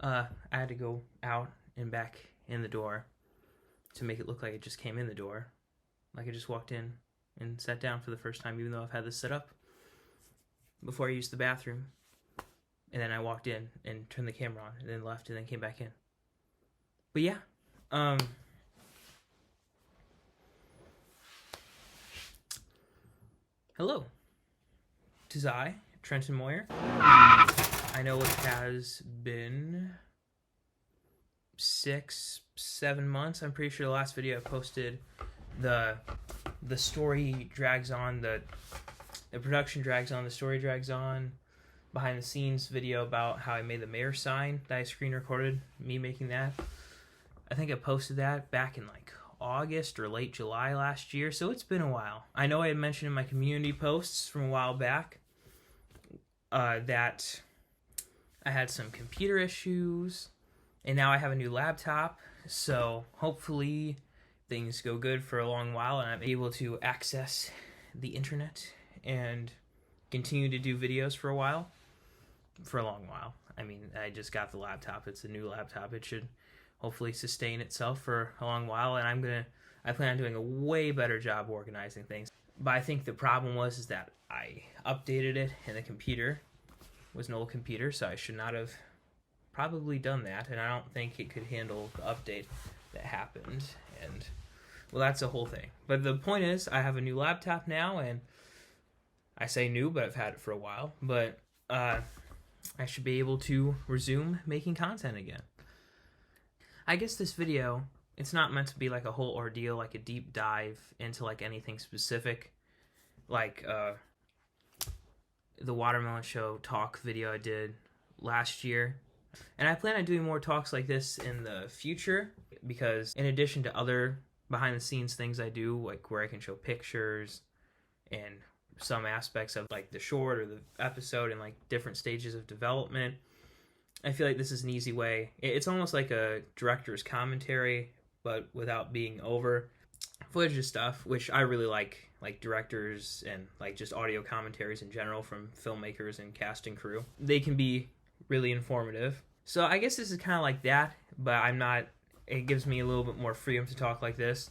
I had to go out and back in the door to make it look like it just came in the door. Like I just walked in and sat down for the first time, even though I've had this set up before I used the bathroom. And then I walked in and turned the camera on and then left and then came back in. But yeah, hello. 'Tis I, Trenton Moyer. I know it has been 6-7 months. I'm pretty sure the last video I posted, the story drags on, the production drags on, the story drags on. Behind the scenes video about how I made the mayor sign that I screen recorded, me making that. I think I posted that back in like August or late July last year, so it's been a while. I know I had mentioned in my community posts from a while back that I had some computer issues, and now I have a new laptop, so hopefully things go good for a long while and I'm able to access the internet and continue to do videos for a while. For a long while. I mean, I just got the laptop. It's a new laptop. It should hopefully sustain itself for a long while, and I plan on doing a way better job organizing things. But I think the problem is that I updated it and the computer was an old computer, so I should not have probably done that, and I don't think it could handle the update that happened, and well, that's a whole thing. But the point is, I have a new laptop now, and I say new, but I've had it for a while, but I should be able to resume making content again. I guess this video, it's not meant to be like a whole ordeal, like a deep dive into like anything specific, like the Watermelon Show talk video I did last year. And I plan on doing more talks like this in the future, because in addition to other behind the scenes things I do, like where I can show pictures and some aspects of like the short or the episode and like different stages of development, I feel like this is an easy way. It's almost like a director's commentary, but without being over footage stuff, which I really like directors and like just audio commentaries in general from filmmakers and cast and crew. They can be really informative. So I guess this is kind of like that, but it gives me a little bit more freedom to talk like this,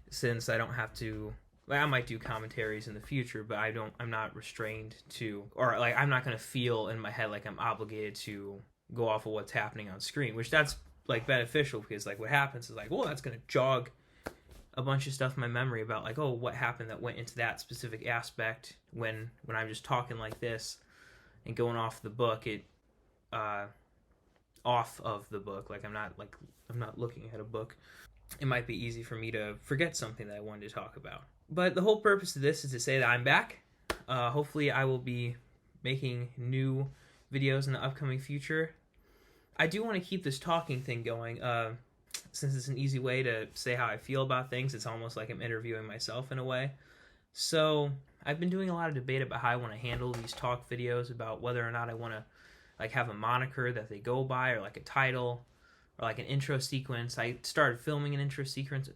since I don't have to. Like, I might do commentaries in the future, but I'm not restrained to, or like I'm not going to feel in my head like I'm obligated to go off of what's happening on screen, which that's like beneficial, because like what happens is like, well, that's going to jog a bunch of stuff in my memory about like, oh, what happened that went into that specific aspect when I'm just talking like this and going off the book, off of the book. Like I'm not looking at a book. It might be easy for me to forget something that I wanted to talk about. But the whole purpose of this is to say that I'm back. Hopefully I will be making new videos in the upcoming future. I do want to keep this talking thing going, since it's an easy way to say how I feel about things. It's almost like I'm interviewing myself in a way. So I've been doing a lot of debate about how I want to handle these talk videos, about whether or not I want to like have a moniker that they go by, or like a title, or like an intro sequence. I started filming an intro sequence.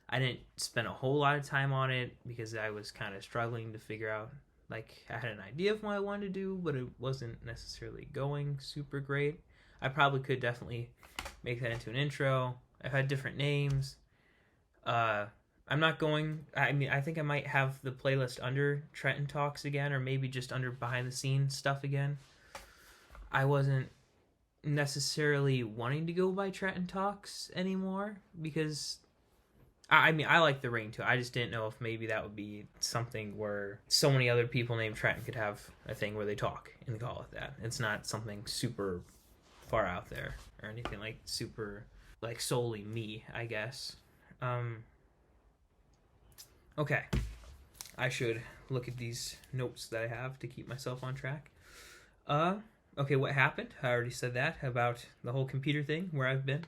I didn't spend a whole lot of time on it because I was kind of struggling to figure out, like, I had an idea of what I wanted to do, but it wasn't necessarily going super great. I probably could definitely make that into an intro. I've had different names. I think I might have the playlist under Trenton Talks again, or maybe just under behind the scenes stuff again. I wasn't necessarily wanting to go by Trenton Talks anymore, because I like the ring too. I just didn't know if maybe that would be something where so many other people named Trenton could have a thing where they talk and call it that. It's not something super far out there or anything like super like solely me, I guess. Okay. I should look at these notes that I have to keep myself on track. Okay, what happened? I already said that about the whole computer thing, where I've been.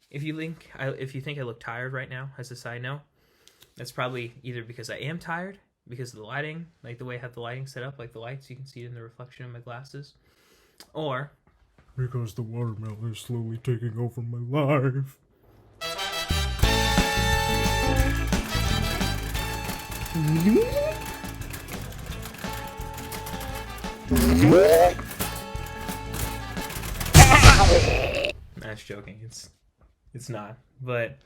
If you think I look tired right now, as a side note, that's probably either because I am tired, because of the lighting, like the way I have the lighting set up, like the lights, you can see it in the reflection of my glasses, or because the watermelon is slowly taking over my life. I was joking. It's not. But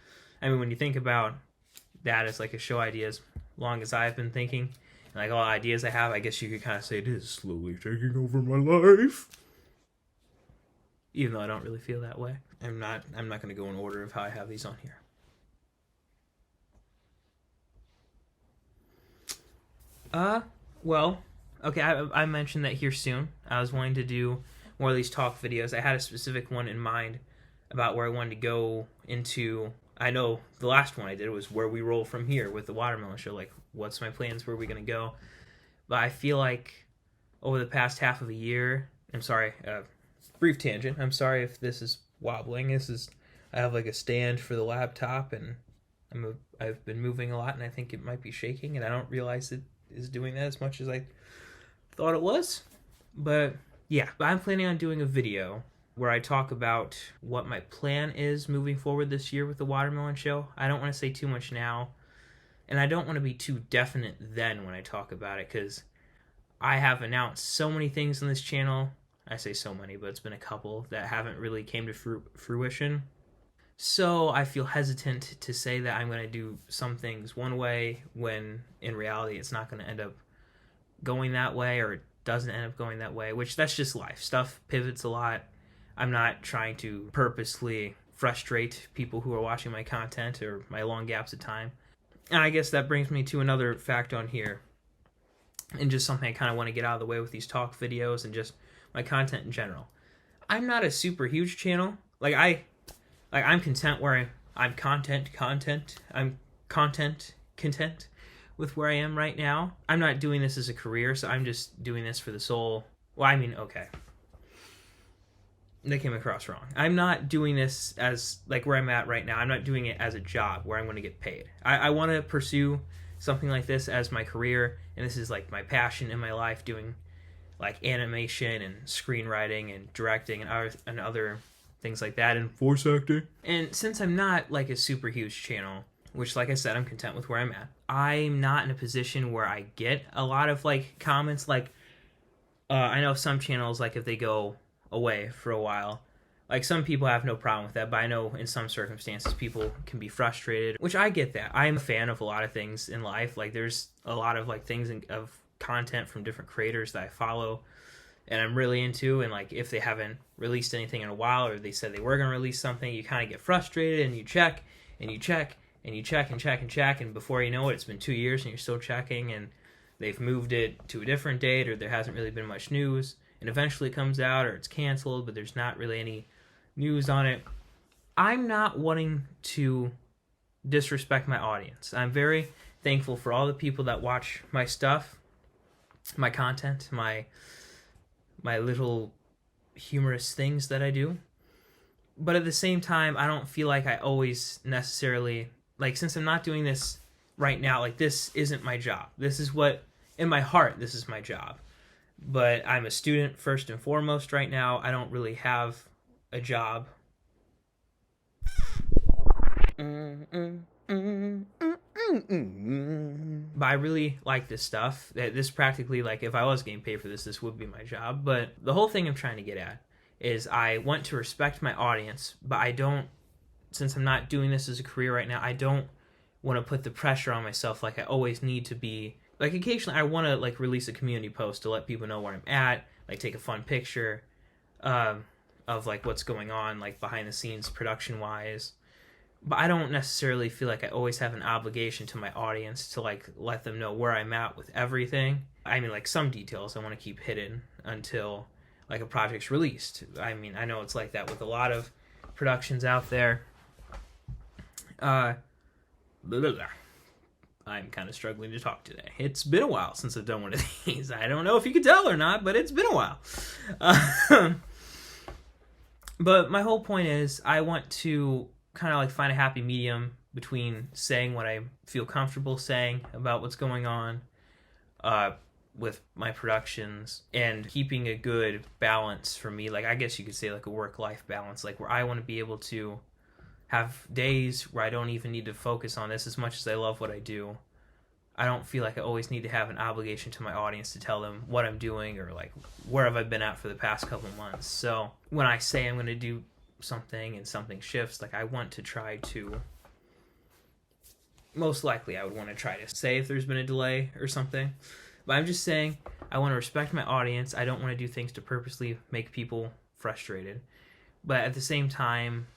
I mean, when you think about that as like a show idea, as long as I've been thinking, like all ideas I have, I guess you could kind of say it is Slowly taking over my life. Even though I don't really feel that way. I'm not going to go in order of how I have these on here. Well, okay, I mentioned that here soon. I was wanting to do more of these talk videos. I had a specific one in mind about where I wanted to go into. I know the last one I did was where we roll from here with the watermelon show. Like, what's my plans? Where are we going to go? But I feel like over the past half of a year, I'm sorry, brief tangent. I'm sorry if this is wobbling. I have like a stand for the laptop, and I've been moving a lot, and I think it might be shaking, and I don't realize it is doing that as much as I thought it was. But yeah, I'm planning on doing a video where I talk about what my plan is moving forward this year with the watermelon show. I don't want to say too much now, and I don't want to be too definite then when I talk about it, because I have announced so many things on this channel. I say so many, but it's been a couple that haven't really came to fruition. So I feel hesitant to say that I'm going to do some things one way when in reality it's not going to end up going that way, or it doesn't end up going that way, which that's just life. Stuff pivots a lot. I'm not trying to purposely frustrate people who are watching my content or my long gaps of time. And I guess that brings me to another fact on here, and just something I kind of want to get out of the way with these talk videos and just my content in general. I'm not a super huge channel. I'm content where I'm content with where I am right now. I'm not doing this as a career, so I'm just doing this for the sole. Well, I mean, okay. That came across wrong. I'm not doing this as like where I'm at right now. I'm not doing it as a job where I'm going to get paid. I want to pursue something like this as my career, and this is like my passion in my life, doing like animation and screenwriting and directing and other things like that, and Voice acting. And since I'm not like a super huge channel, which like I said, I'm content with where I'm at, I'm not in a position where I get a lot of like comments. Like I know some channels, like if they go away for a while, like some people have no problem with that, but I know in some circumstances people can be frustrated, which I get that. I'm a fan of a lot of things in life. Like there's a lot of like things of content from different creators that I follow and I'm really into, and like if they haven't released anything in a while, or they said they were going to release something, you kind of get frustrated and you check and you check and you check and check and check, and before you know it, it's been 2 years and you're still checking, and they've moved it to a different date, or there hasn't really been much news, and eventually it comes out, or it's canceled but there's not really any news on it. I'm not wanting to disrespect my audience. I'm very thankful for all the people that watch my stuff, my content, my little humorous things that I do. But at the same time, I don't feel like I always necessarily, like, since I'm not doing this right now, like, this isn't my job. This is what, in my heart, this is my job. But I'm a student first and foremost right now. I don't really have a job. But I really like this stuff. This practically, like, if I was getting paid for this, this would be my job. But the whole thing I'm trying to get at is I want to respect my audience, but I don't, since I'm not doing this as a career right now, I don't want to put the pressure on myself like I always need to be. Like, occasionally I want to, like, release a community post to let people know where I'm at, like, take a fun picture of, like, what's going on, like, behind the scenes production-wise. But I don't necessarily feel like I always have an obligation to my audience to, like, let them know where I'm at with everything. I mean, like, some details I want to keep hidden until, like, a project's released. I mean, I know it's like that with a lot of productions out there. Blah, blah, blah. I'm kind of struggling to talk today. It's been a while since I've done one of these. I don't know if you could tell or not, but it's been a while. But my whole point is I want to kind of like find a happy medium between saying what I feel comfortable saying about what's going on with my productions, and keeping a good balance for me. Like, I guess you could say like a work-life balance, like where I want to be able to have days where I don't even need to focus on this as much as I love what I do. I don't feel like I always need to have an obligation to my audience to tell them what I'm doing or like where have I been at for the past couple months. So when I say I'm going to do something and something shifts, like I want to try to, most likely I would want to try to say if there's been a delay or something. But I'm just saying I want to respect my audience. I don't want to do things to purposely make people frustrated. But at the same time,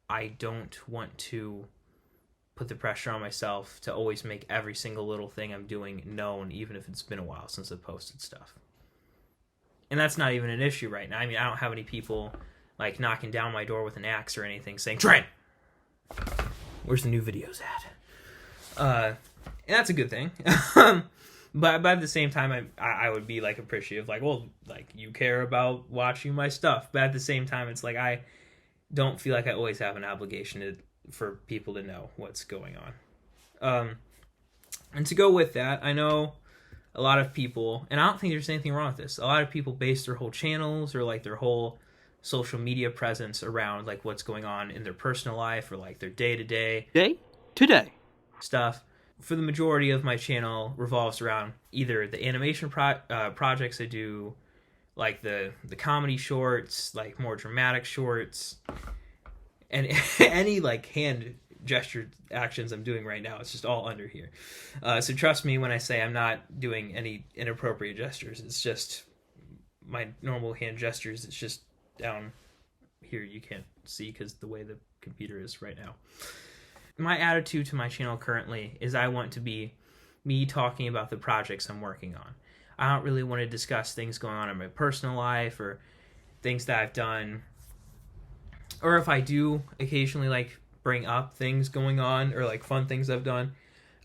I don't want to put the pressure on myself to always make every single little thing I'm doing known, even if it's been a while since I've posted stuff. And that's not even an issue right now. I mean, I don't have any people like knocking down my door with an axe or anything saying, Trent, where's the new videos at? And that's a good thing. But at the same time, I would be like appreciative, like, well, like you care about watching my stuff. But at the same time, it's like I don't feel like I always have an obligation for people to know what's going on. And to go with that, I know a lot of people, and I don't think there's anything wrong with this, a lot of people base their whole channels or like their whole social media presence around like what's going on in their personal life or like their day-to-day stuff. For the majority of my channel revolves around either the animation projects I do, like the comedy shorts, like more dramatic shorts, and any like hand gesture actions I'm doing right now. It's just all under here. So trust me when I say I'm not doing any inappropriate gestures. It's just my normal hand gestures. It's just down here. You can't see because the way the computer is right now. My attitude to my channel currently is I want to be me talking about the projects I'm working on. I don't really want to discuss things going on in my personal life or things that I've done. Or if I do occasionally like bring up things going on or like fun things I've done,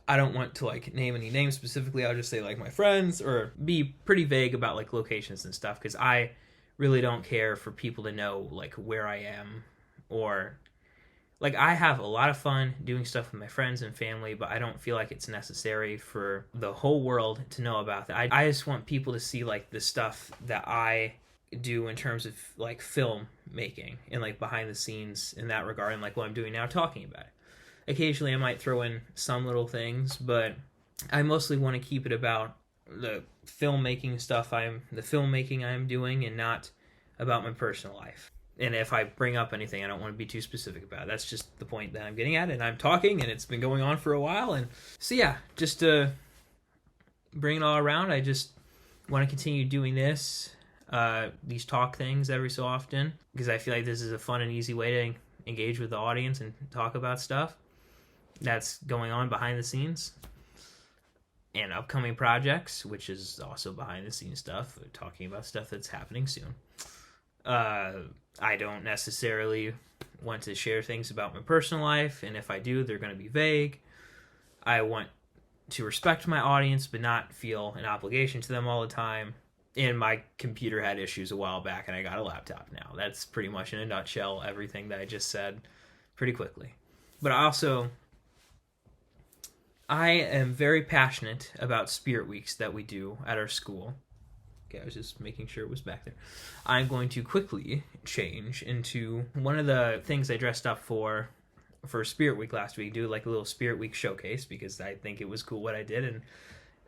I don't want to like name any names specifically. I'll just say like my friends or be pretty vague about like locations and stuff because I really don't care for people to know like where I am or like I have a lot of fun doing stuff with my friends and family, but I don't feel like it's necessary for the whole world to know about that. I just want people to see like the stuff that I do in terms of like film making and like behind the scenes in that regard and like what I'm doing now talking about it. Occasionally I might throw in some little things, but I mostly want to keep it about the filmmaking I'm doing and not about my personal life. And if I bring up anything, I don't want to be too specific about it. That's just the point that I'm getting at, and I'm talking, and it's been going on for a while. And so, yeah, just to bring it all around, I just want to continue doing these talk things every so often, because I feel like this is a fun and easy way to engage with the audience and talk about stuff that's going on behind the scenes. And upcoming projects, which is also behind the scenes stuff, talking about stuff that's happening soon. I don't necessarily want to share things about my personal life, and if I do, they're going to be vague. I want to respect my audience, but not feel an obligation to them all the time. And my computer had issues a while back, and I got a laptop now. That's pretty much in a nutshell everything that I just said pretty quickly. But I am very passionate about Spirit Weeks that we do at our school. Okay, I was just making sure it was back there. I'm going to quickly change into one of the things I dressed up for Spirit Week last week, do like a little Spirit Week showcase because I think it was cool what I did, and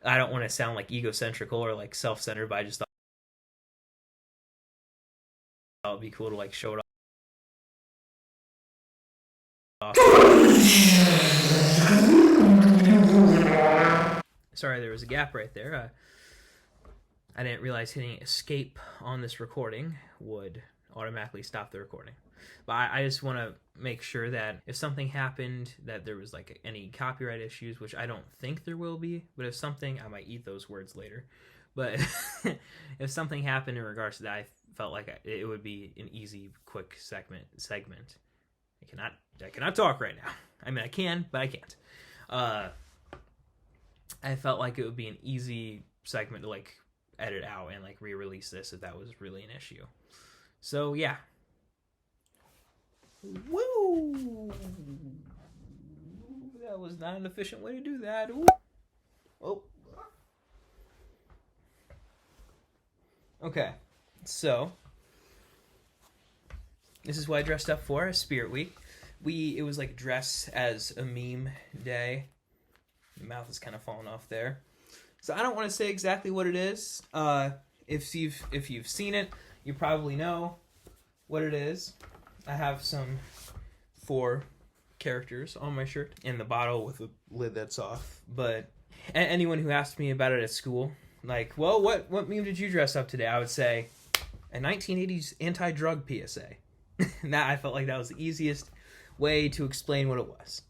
I don't want to sound like egocentrical or like self-centered, but I just thought it would be cool to like show it off. Sorry, there was a gap right there. I didn't realize hitting escape on this recording would automatically stop the recording. But I just want to make sure that if something happened, that there was like any copyright issues, which I don't think there will be, but if something, I might eat those words later. But if something happened in regards to that, I felt like it would be an easy, quick segment. I cannot talk right now. I mean, I can, but I can't. I felt like it would be an easy segment to like edit out and like re-release this if that was really an issue. So yeah. Woo! That was not an efficient way to do that. Ooh. Oh. Okay. So this is what I dressed up for Spirit Week. It was like dress as a meme day. The mouth is kind of falling off there. So I don't want to say exactly what it is. If you've seen it, you probably know what it is. I have some 4 characters on my shirt in the bottle with a lid that's off. But anyone who asked me about it at school, like, well, what meme did you dress up today? I would say a 1980s anti-drug PSA. And that, I felt like that was the easiest way to explain what it was.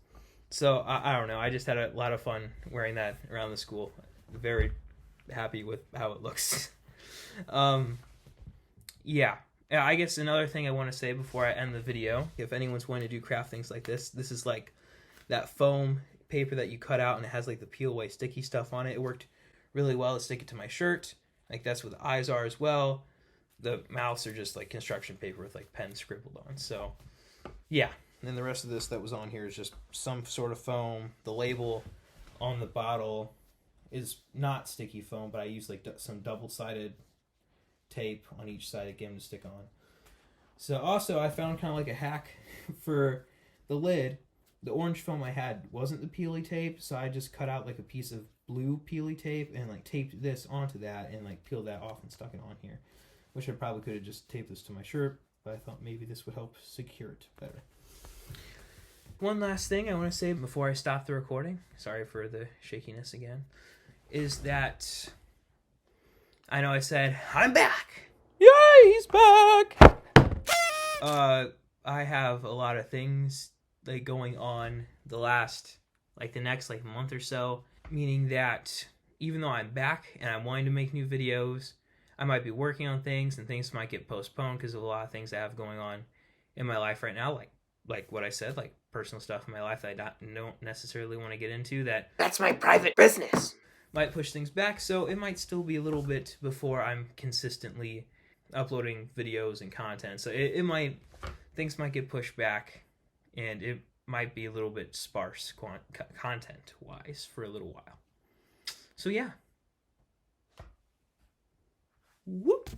So I don't know. I just had a lot of fun wearing that around the school. Very happy with how it looks. Yeah. I guess another thing I want to say before I end the video, if anyone's wanting to do craft things like this is like that foam paper that you cut out and it has like the peel away sticky stuff on it. It worked really well to stick it to my shirt. Like that's what the eyes are as well. The mouths are just like construction paper with like pen scribbled on. So yeah. And then the rest of this that was on here is just some sort of foam. The label on the bottle is not sticky foam, but I used like some double-sided tape on each side again to stick on. So also I found kind of like a hack for the lid. The orange foam I had wasn't the peely tape, so I just cut out like a piece of blue peely tape and like taped this onto that and like peeled that off and stuck it on here. Wish I probably could have just taped this to my shirt, but I thought maybe this would help secure it better. One last thing I want to say before I stop the recording, sorry for the shakiness again, is that I know I said, I'm back! Yay, he's back! I have a lot of things like going on the next like month or so, meaning that even though I'm back and I'm wanting to make new videos, I might be working on things and things might get postponed because of a lot of things I have going on in my life right now, like what I said, like personal stuff in my life that I don't necessarily want to get into. That's my private business. Might push things back, so it might still be a little bit before I'm consistently uploading videos and content. So things might get pushed back, and it might be a little bit sparse content-wise for a little while. So yeah. Whoop!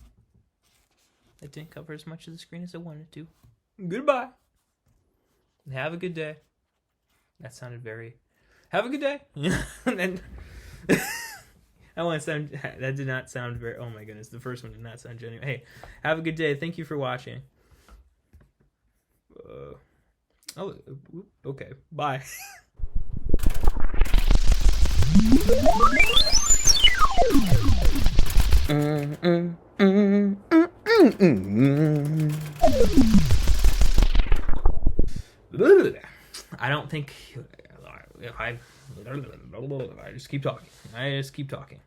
That didn't cover as much of the screen as I wanted to. Goodbye! Have a good day. That sounded very... Have a good day! And then... that did not sound very... Oh my goodness, the first one did not sound genuine. Hey, have a good day. Thank you for watching. Okay. Bye. I don't think... I just keep talking.